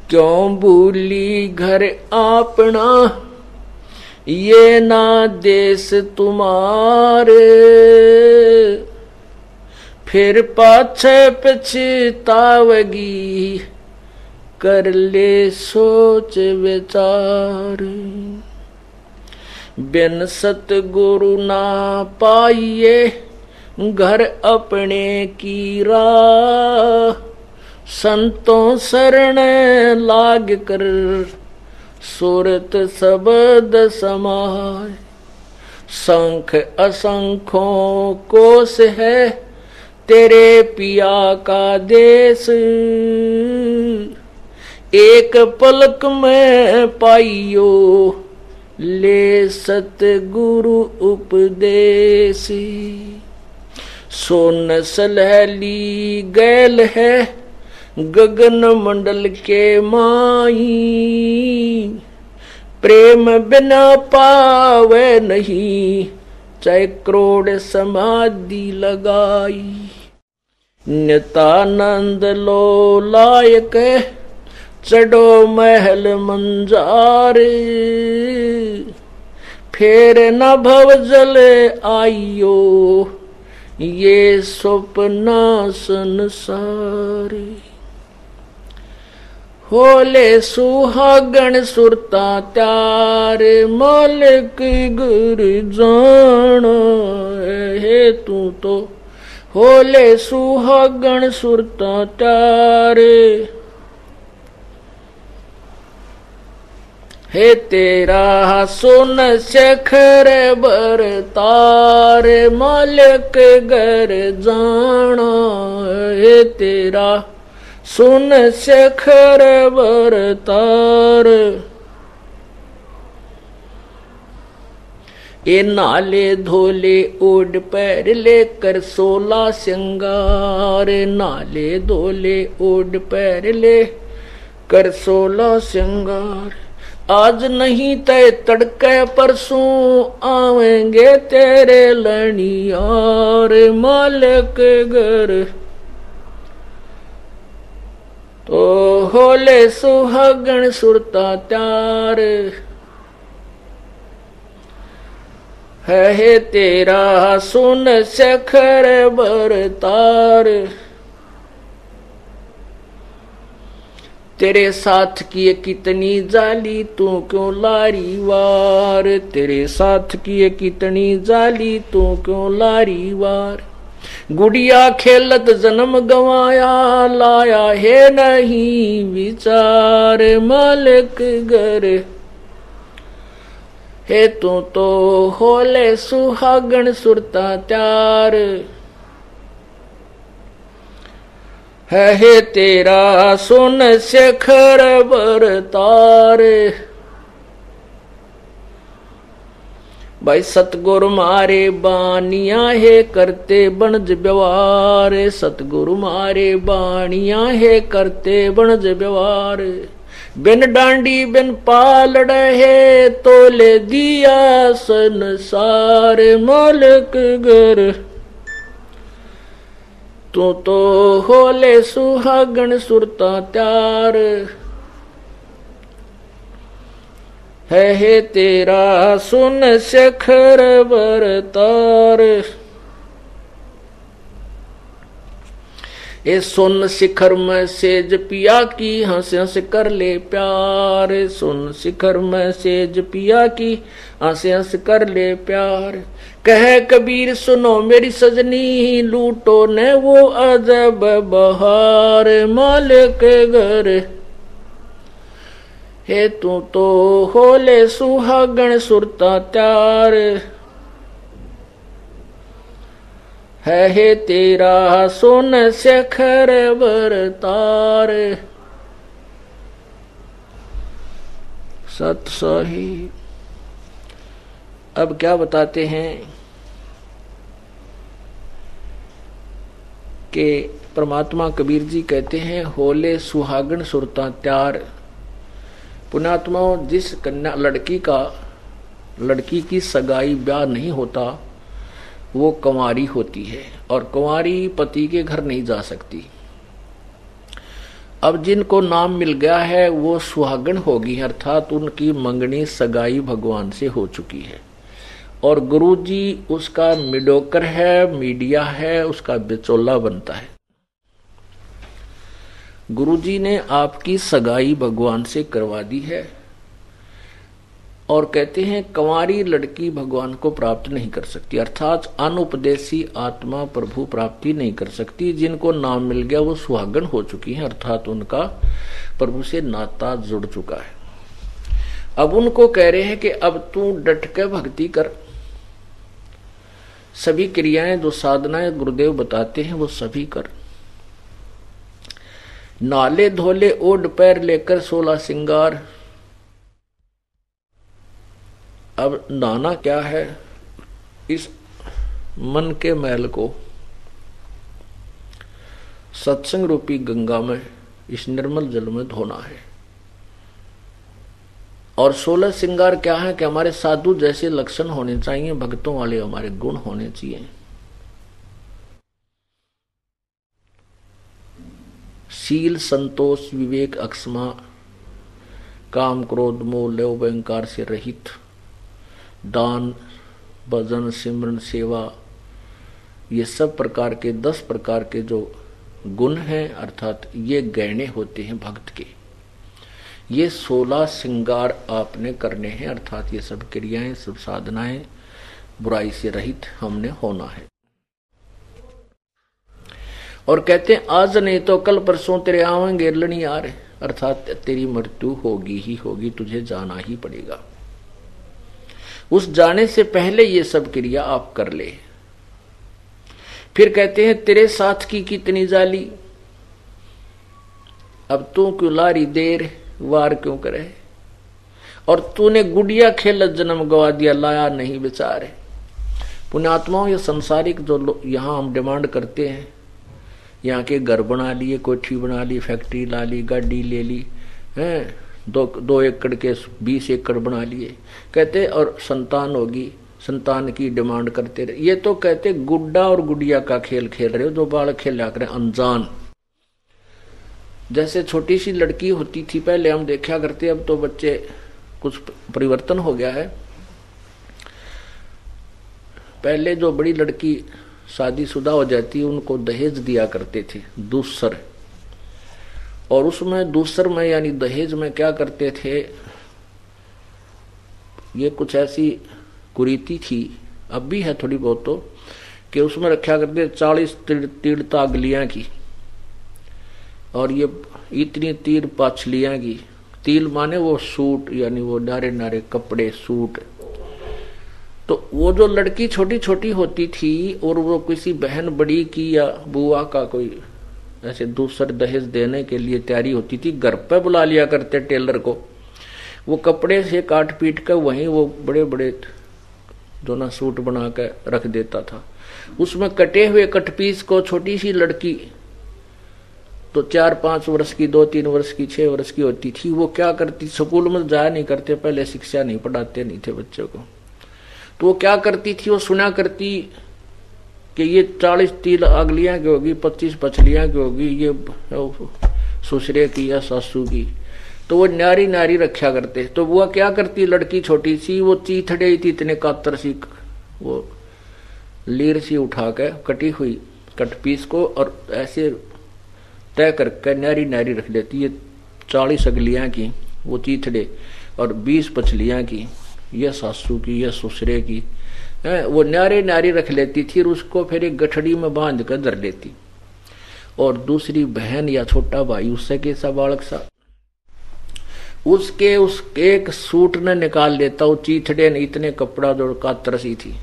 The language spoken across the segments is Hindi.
क्यों भूली घर अपना, ये ना देश तुम्हारे। फिर पाछे पछतावगी, कर ले सोच विचार। बिन सतगुरु ना पाइए, घर अपने की राह। संतों शरण लाग कर, सुरत शब्द समाय। शंख असंख्यों कोश है, तेरे पिया का देश। एक पलक में पाइयो, ले सतगुरु उपदेश। सोन सलहली गैल है, गगन मंडल के माई। प्रेम बिना पावे नहीं, चाहे करोड़ समाधि लगाई। नित्यानंद लो लायक, चढ़ो महल मंजार। फेर न भव जल आइयो, ये स्वप्ना संसार। होले सुहागण सुरता त्यार, मालिक गुर जाना है तू तो। होले सुहागण सुरता त्यार, हे तेरा सोन शेखर बरतार। मालिक घर जाना है तेरा, सोन शेखर बरतार। ये नाले धोले ओढ़ पैर लेकर 16 श्रृंगार। नाले धोले ओढ़ पैर ले कर 16 श्रृंगार। आज नहीं तय तड़के परसों, आवेंगे तेरे लनियार। मालिक घर तो होले सुहागण सुरता त्यार, है तेरा सुन शेखर बरतार। तेरे साथ की कितनी जाली, तू क्यों लारी वार। तेरे साथ की कितनी जाली, तू क्यों लारी वार। गुड़िया खेलत जन्म गवाया, लाया है नहीं विचार। मालिक घर हे तू तो होले सुहागण सुरता त्यार, है तेरा सुन शेखर बरतार। भाई सतगुरु मारे बानिया है करते बनज व्यवहार। सतगुरु मारे बानिया है करते बनज व्यवहार। बिन डांडी बिन पालड़ है तोले दिया संसार। मालिक घर तू तो होले सुहागण सुरता त्यार, है तेरा सुन शेखर बरतार। ए सुन शिखर में सेज पिया की, हंस हंस कर ले प्यार। सुन शिखर में सेज पिया की, हंस हंस कर ले प्यार। कह कबीर सुनो मेरी सजनी, लूटो ने वो अजब बहार। मालिक घर हे तू तो होले सुहागण सुरता त्यार, है तेरा सुन शेखर बरतार। सत साहिब अब क्या बताते हैं कि परमात्मा कबीर जी कहते हैं होले सुहागण सुरता त्यार। पुण्यात्मा जिस कन्या लड़की की सगाई ब्याह नहीं होता वो कुंवारी होती है और कुंवारी पति के घर नहीं जा सकती। अब जिनको नाम मिल गया है वो सुहागन होगी, अर्थात उनकी मंगनी सगाई भगवान से हो चुकी है, और गुरुजी उसका मिडोकर है, मीडिया है, उसका बिचौला बनता है। गुरुजी ने आपकी सगाई भगवान से करवा दी है, और कहते हैं कंवारी लड़की भगवान को प्राप्त नहीं कर सकती, अर्थात अनुपदेशी आत्मा प्रभु प्राप्ति नहीं कर सकती। जिनको नाम मिल गया वो सुहागन हो चुकी हैं, अर्थात उनका प्रभु से नाता जुड़ चुका है। अब उनको कह रहे हैं कि अब तू डट के भक्ति कर, सभी क्रियाएं जो साधनाएं गुरुदेव बताते हैं वो सभी कर। नाले धोले ओढ़ पैर लेकर 16 सिंगार। अब नहाना क्या है, इस मन के मैल को सत्संग रूपी गंगा में, इस निर्मल जल में धोना है। और 16 श्रृंगार क्या है कि हमारे साधु जैसे लक्षण होने चाहिए, भक्तों वाले हमारे गुण होने चाहिए। शील, संतोष, विवेक, अक्षमा, काम, क्रोध, मोह, लोभ, अहंकार से रहित, दान, भजन, सिमरन, सेवा, ये सब प्रकार के 10 प्रकार के जो गुण हैं, अर्थात ये गहने होते हैं भक्त के। ये 16 श्रृंगार आपने करने हैं, अर्थात ये सब क्रियाएं, सब साधनाएं बुराई से रहित हमने होना है। और कहते हैं आज नहीं तो कल परसों तेरे आवेंगे लड़ी आ रहे, अर्थात तेरी मृत्यु होगी ही होगी, तुझे जाना ही पड़ेगा। उस जाने से पहले ये सब क्रिया आप कर ले। फिर कहते हैं तेरे साथ की कितनी जाली, अब तू क्यों लारी देर, वार क्यों करे, और तूने गुड़िया खेल जन्म गवा दिया, लाया नहीं बेचारे। पुण्यात्माओं, ये संसारिक जो यहाँ हम डिमांड करते हैं, यहाँ के घर बना लिए, कोठी बना ली, फैक्ट्री ला ली, गाड़ी ले ली, हैं, 2 एकड़ के 20 एकड़ बना लिए, कहते और संतान होगी, संतान की डिमांड करते रहे। ये तो कहते गुड्डा और गुड़िया का खेल खेल रहे हो, जो बालक खेला करें अनजान। जैसे छोटी सी लड़की होती थी पहले हम देखा करते, अब तो बच्चे कुछ परिवर्तन हो गया है। पहले जो बड़ी लड़की शादीशुदा हो जाती उनको दहेज दिया करते थे, दूसर, और उसमें दूसर में यानी दहेज में क्या करते थे, ये कुछ ऐसी कुरीति थी, अब भी है थोड़ी बहुत, तो कि उसमें रखा करते 40 तीर तागलियां की, और ये इतनी तीर पाछलियां की। तिल माने वो सूट, यानी वो नारे नारे कपड़े, सूट। तो वो जो लड़की छोटी छोटी होती थी और वो किसी बहन बड़ी की या बुआ का कोई ऐसे दूसर दहेज देने के लिए तैयारी होती थी, घर पे बुला लिया करते टेलर को, वो कपड़े से काट पीट कर वहीं वो बड़े बड़े दोनों सूट बना कर रख देता था। उसमें कटे हुए कटपीस को छोटी सी लड़की तो 4-5 वर्ष की, 2-3 वर्ष की, 6 वर्ष की होती थी, वो क्या करती, स्कूल में जाया नहीं करते, पहले शिक्षा नहीं पढ़ाते नहीं थे बच्चों को, तो वो क्या करती थी, वो सुना करती कि ये 40 तिल अगलियां की होगी, 25 पछलियां की होगी, ये ससुरे की या सासू की, तो वो नारी नारी रखा करते। तो वो क्या करती, लड़की छोटी सी, वो चीथड़े थी इतने कातर सी, वो लीर सी उठा के कटी हुई कटपीस को और ऐसे तय करके नारी नारी रख देती। ये 40 अगलियां की वो चीथड़े और 20 पछलियां की, यह सासू की, यह ससुरे की, वो नारे नारी रख लेती थी, और उसको फिर एक गठड़ी में बांध कर धर लेती, और दूसरी बहन या छोटा भाई उससे कैसा बालक सा उसके एक सूट ने निकाल लेता, वो चीथड़े ने इतने कपड़ा जो कातर सी थी,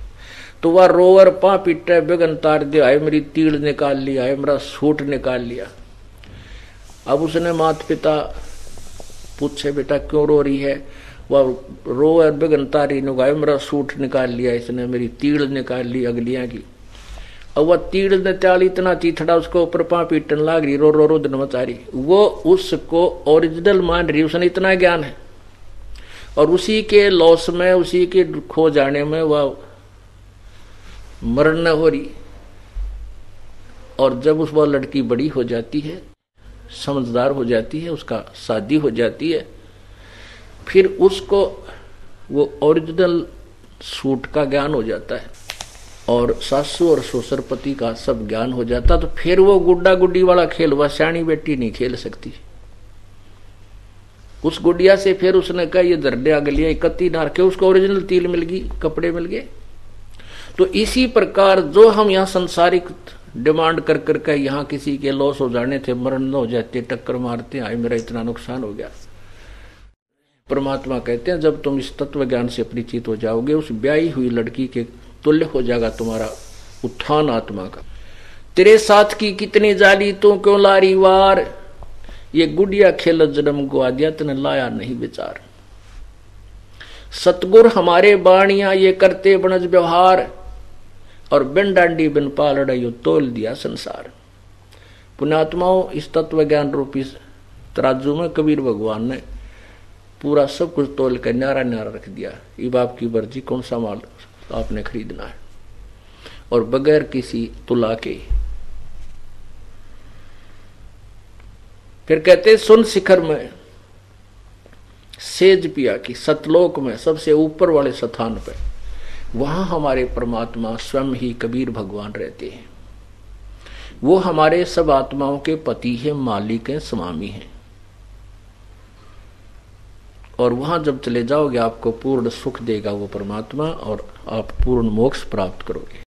तो वह रोवर पा पिटे बेगन तार दे, आए मेरी तीड़ निकाल लिया, आए मेरा सूट निकाल लिया। अब उसने माता पिता पूछे बेटा क्यों रो रही है, वह रोवर बेगन तारी नुगाए, मेरा सूट निकाल लिया इसने, मेरी तीड़ निकाल ली अगलियां की। अब वह तीड़ ने त्याल इतना चीथड़ा उसको ऊपर पा पीटन लाग रही, रो रो रो दिन मचा रही, वो उसको ओरिजिनल मान रही, उसने इतना ज्ञान है, और उसी के लॉस में, उसी के खो जाने में वह मरण न हो रही। और जब उस वह लड़की बड़ी हो जाती है समझदार हो जाती है, उसका शादी हो जाती है, फिर उसको वो ओरिजिनल सूट का ज्ञान हो जाता है और सासू और ससुर पति का सब ज्ञान हो जाता, तो फिर वो गुड्डा गुड्डी वाला खेल वह सियाणी बेटी नहीं खेल सकती। उस गुड़िया से फिर उसने कहा ये दर्दे अगलिया इकट्ठी डाल के उसको ओरिजिनल तिल मिल गई, कपड़े मिल गए। तो इसी प्रकार जो हम यहाँ संसारिक डिमांड कर करके यहाँ किसी के लॉस हो जाने थे, मरण हो जाते, टक्कर मारते, आए मेरा इतना नुकसान हो गया, परमात्मा कहते हैं जब तुम इस तत्व ज्ञान से परिचित हो जाओगे, उस ब्याही हुई लड़की के तुल्य हो जाएगा तुम्हारा उत्थान आत्मा का। तेरे साथ की कितनी जाली तू क्यों लारी वार, ये गुड़िया खेल जन्म को आदिया तने लाया नहीं विचार। सतगुर हमारे बाणियां ये करते बनज व्यवहार, और बिन डांडी बिन पालड़ा यो तोल दिया संसार। पुण्यात्माओं, इस तत्व ज्ञान रूपी तराजू में कबीर भगवान ने पूरा सब कुछ तोल कर न्यारा न्यारा रख दिया। ये बाप की मर्जी, कौन सा माल आपने खरीदना है, और बगैर किसी तुला के। फिर कहते सुन शिखर में सेज पिया की, सतलोक में सबसे ऊपर वाले स्थान पे, वहां हमारे परमात्मा स्वयं ही कबीर भगवान रहते हैं। वो हमारे सब आत्माओं के पति हैं, मालिक हैं, स्वामी हैं। और वहां जब चले जाओगे आपको पूर्ण सुख देगा वो परमात्मा, और आप पूर्ण मोक्ष प्राप्त करोगे।